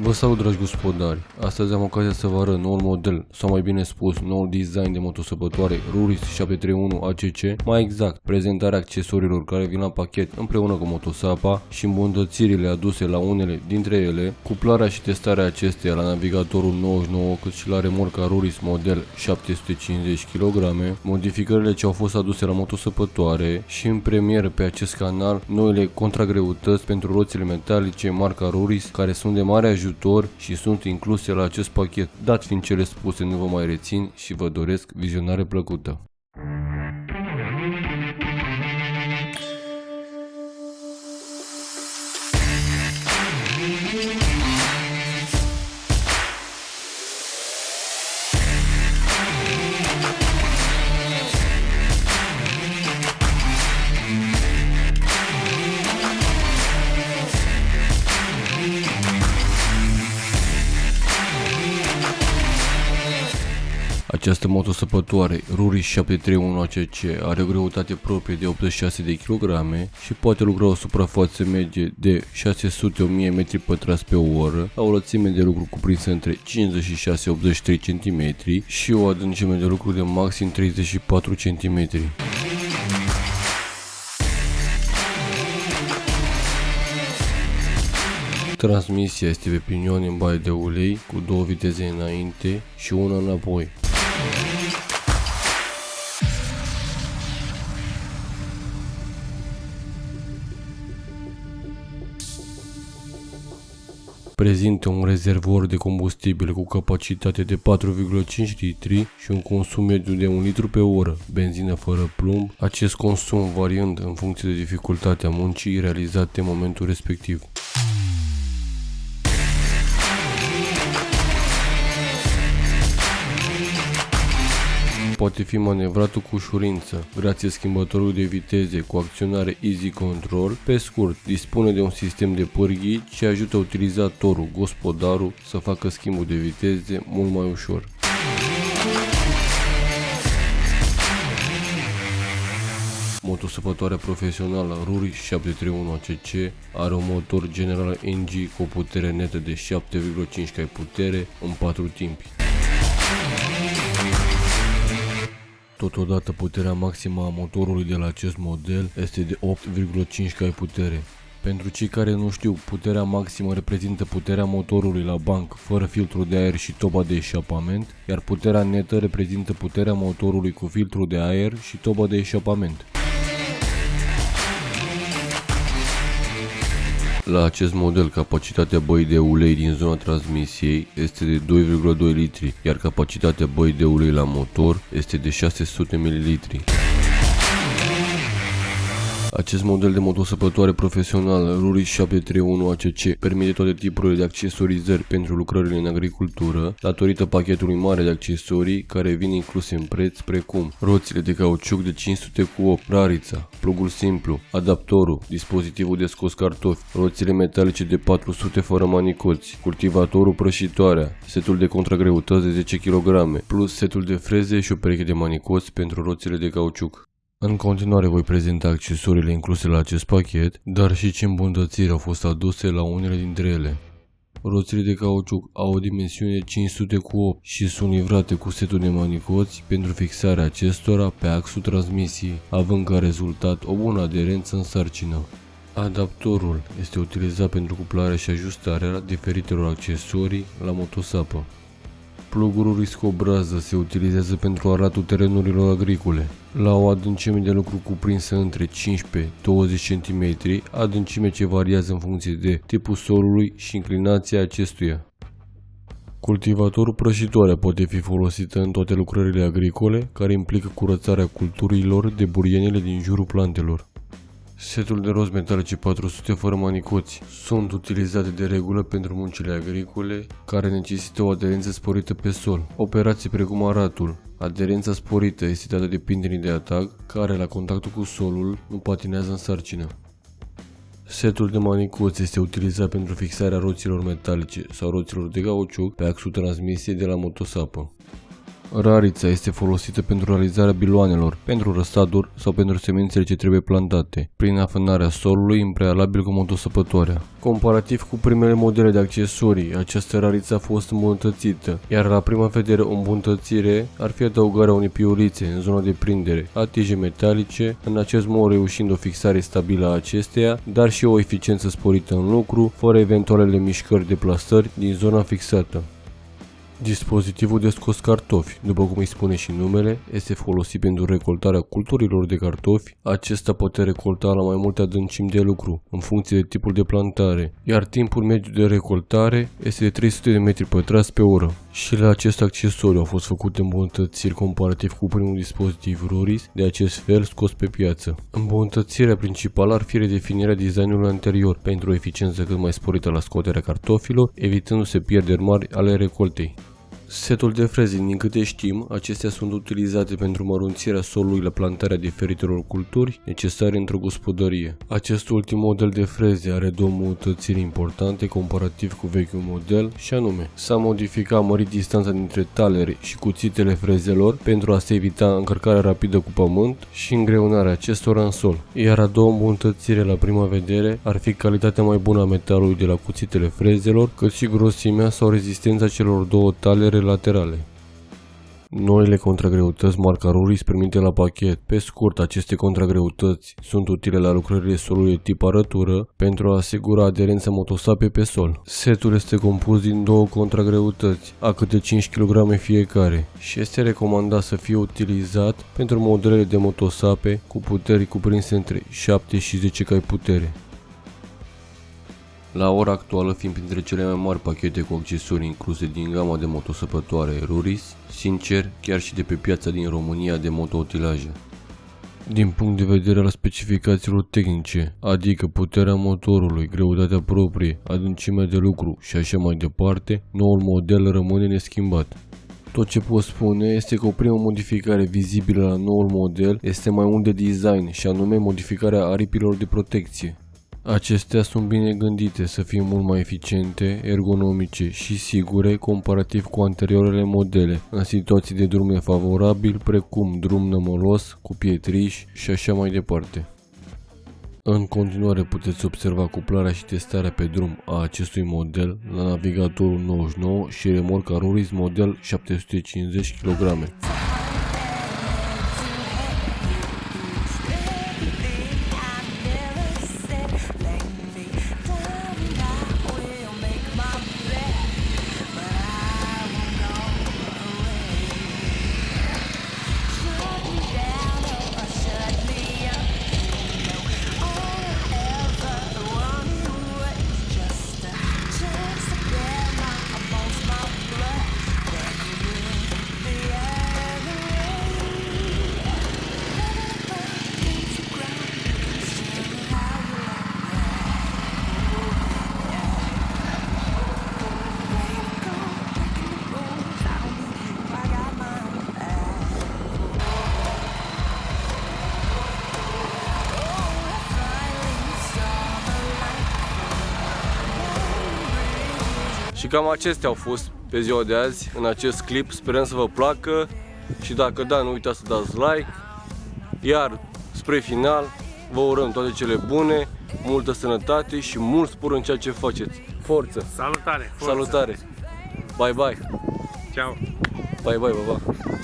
Vă salut, dragi gospodari! Astăzi am ocazia să vă arăt noul model, sau mai bine spus, noul design de motosăpătoare Ruris 731 ACC, mai exact, prezentarea accesoriilor care vin la pachet împreună cu motosapa și îmbunătățirile aduse la unele dintre ele, cuplarea și testarea acesteia la navigatorul 99 cât și la remorca Ruris model 750 kg, modificările ce au fost aduse la motosăpătoare și în premieră pe acest canal noile contragreutăți pentru roțile metalice marca Ruris care sunt de mare ajutor și sunt incluse la acest pachet. Dat fiind cele spuse, nu vă mai rețin și vă doresc vizionare plăcută. Această motosăpătoare Ruris 731 ACC are o greutate proprie de 86 de kg și poate lucra o suprafață medie de 600-1000 m2 pe oră, la o lățime de lucru cuprinsă între 56-83 cm și o adâncime de lucru de maxim 34 cm. Transmisia este pe pinioni în baie de ulei cu două viteze înainte și una înapoi. Prezintă un rezervor de combustibil cu capacitate de 4,5 litri și un consum mediu de 1 litru pe oră, benzină fără plumb, acest consum variând în funcție de dificultatea muncii realizate în momentul respectiv. Poate fi manevrat cu ușurință, grație schimbătorului de viteze cu acționare Easy Control. Pe scurt, dispune de un sistem de pârghii ce ajută utilizatorul, gospodarul, să facă schimbul de viteze mult mai ușor. Motosăpătoarea profesională Ruris 731 ACC are un motor General NG cu o putere netă de 7,5 cai putere în 4 timpi. Totodată, puterea maximă a motorului de la acest model este de 8,5 cai putere. Pentru cei care nu știu, puterea maximă reprezintă puterea motorului la banc fără filtru de aer și toba de eșapament, iar puterea netă reprezintă puterea motorului cu filtru de aer și toba de eșapament. La acest model, capacitatea băii de ulei din zona transmisiei este de 2,2 litri, iar capacitatea băii de ulei la motor este de 600 ml. Acest model de motosăpătoare profesională Ruris 731 ACC permite toate tipurile de accesorizări pentru lucrările în agricultură, datorită pachetului mare de accesorii care vin incluse în preț, precum roțile de cauciuc de 500 cu 8, rarița, plugul simplu, adaptorul, dispozitivul de scos cartofi, roțile metalice de 400 fără manicoți, cultivatorul, prășitoarea, setul de contragreutăți de 10 kg, plus setul de freze și o pereche de manicoți pentru roțile de cauciuc. În continuare voi prezenta accesoriile incluse la acest pachet, dar și ce îmbunătățiri au fost aduse la unele dintre ele. Roțile de cauciuc au o dimensiune 500 cu 8 și sunt livrate cu setul de manicoți pentru fixarea acestora pe axul transmisiei, având ca rezultat o bună aderență în sarcină. Adaptorul este utilizat pentru cuplarea și ajustarea diferitelor accesorii la motosapă. Plugul Ruris cu o brază se utilizează pentru aratul terenurilor agricole, la o adâncime de lucru cuprinsă între 15-20 cm, adâncime ce variază în funcție de tipul solului și inclinația acestuia. Cultivatorul prășitoarea poate fi folosită în toate lucrările agricole care implică curățarea culturilor de burienele din jurul plantelor. Setul de roți metalice 400 fără manicoți sunt utilizate de regulă pentru muncile agricole care necesită o aderență sporită pe sol. Operații precum aratul. Aderența sporită este dată de pindenii de atac care la contactul cu solul nu patinează în sarcină. Setul de manicoți este utilizat pentru fixarea roților metalice sau roților de cauciuc pe axul transmisiei de la motosapă. Rarița este folosită pentru realizarea biloanelor, pentru răsaduri sau pentru semințele ce trebuie plantate, prin afânarea solului în prealabil cu motosăpătoarea. Comparativ cu primele modele de accesorii, această rariță a fost îmbunătățită, iar la prima vedere o îmbunătățire ar fi adăugarea unei piulițe în zona de prindere a tije metalice, în acest mod reușind o fixare stabilă a acesteia, dar și o eficiență sporită în lucru, fără eventualele mișcări de plasări din zona fixată. Dispozitivul de scos cartofi, după cum îi spune și numele, este folosit pentru recoltarea culturilor de cartofi. Acesta poate recolta la mai multe adâncimi de lucru, în funcție de tipul de plantare, iar timpul mediu de recoltare este de 300 de metri pătrați pe oră. Și la acest accesoriu au fost făcute îmbunătățiri comparativ cu primul dispozitiv Ruris, de acest fel scos pe piață. Îmbunătățirea principală ar fi redefinirea designului anterior, pentru o eficiență cât mai sporită la scoaterea cartofilor, evitându-se pierderi mari ale recoltei. Setul de freze, din câte știm, acestea sunt utilizate pentru mărunțirea solului la plantarea diferitelor culturi necesare într-o gospodărie. Acest ultim model de freze are două îmbunătățiri importante comparativ cu vechiul model, și anume, s-a modificat mărit distanța dintre talere și cuțitele frezelor pentru a se evita încărcarea rapidă cu pământ și îngreunarea acestora în sol. Iar a doua îmbunătățire la prima vedere ar fi calitatea mai bună a metalului de la cuțitele frezelor, cât și grosimea sau rezistența celor două talere laterale. Noile contragreutăți marca Ruris permite la pachet. Pe scurt, aceste contragreutăți sunt utile la lucrările solului de tip arătură pentru a asigura aderența motosapei pe sol. Setul este compus din două contragreutăți, a câte 5 kg fiecare, și este recomandat să fie utilizat pentru modelele de motosape cu puteri cuprinse între 7 și 10 cai putere. La ora actuală, fiind printre cele mai mari pachete cu accesorii incluse din gama de motosăpătoare Ruris, sincer, chiar și de pe piața din România de motoutilaje. Din punct de vedere al specificațiilor tehnice, adică puterea motorului, greutatea proprie, adâncimea de lucru și așa mai departe, noul model rămâne neschimbat. Tot ce pot spune este că o primă modificare vizibilă la noul model este mai mult de design, și anume modificarea aripilor de protecție. Acestea sunt bine gândite să fie mult mai eficiente, ergonomice și sigure comparativ cu anterioarele modele, în situații de drum nefavorabil, precum drum nămolos, cu pietriș și așa mai departe. În continuare puteți observa cuplarea și testarea pe drum a acestui model la navigatorul 99 și remorca Ruris model 750 kg. Și cam acestea au fost pe ziua de azi în acest clip. Sperăm să vă placă și dacă da, nu uitați să dați like. Iar spre final vă urăm toate cele bune, multă sănătate și mult spor în ceea ce faceți. Forță! Salutare! Forță. Salutare! Bye bye! Ciao! Bye bye, bye bye!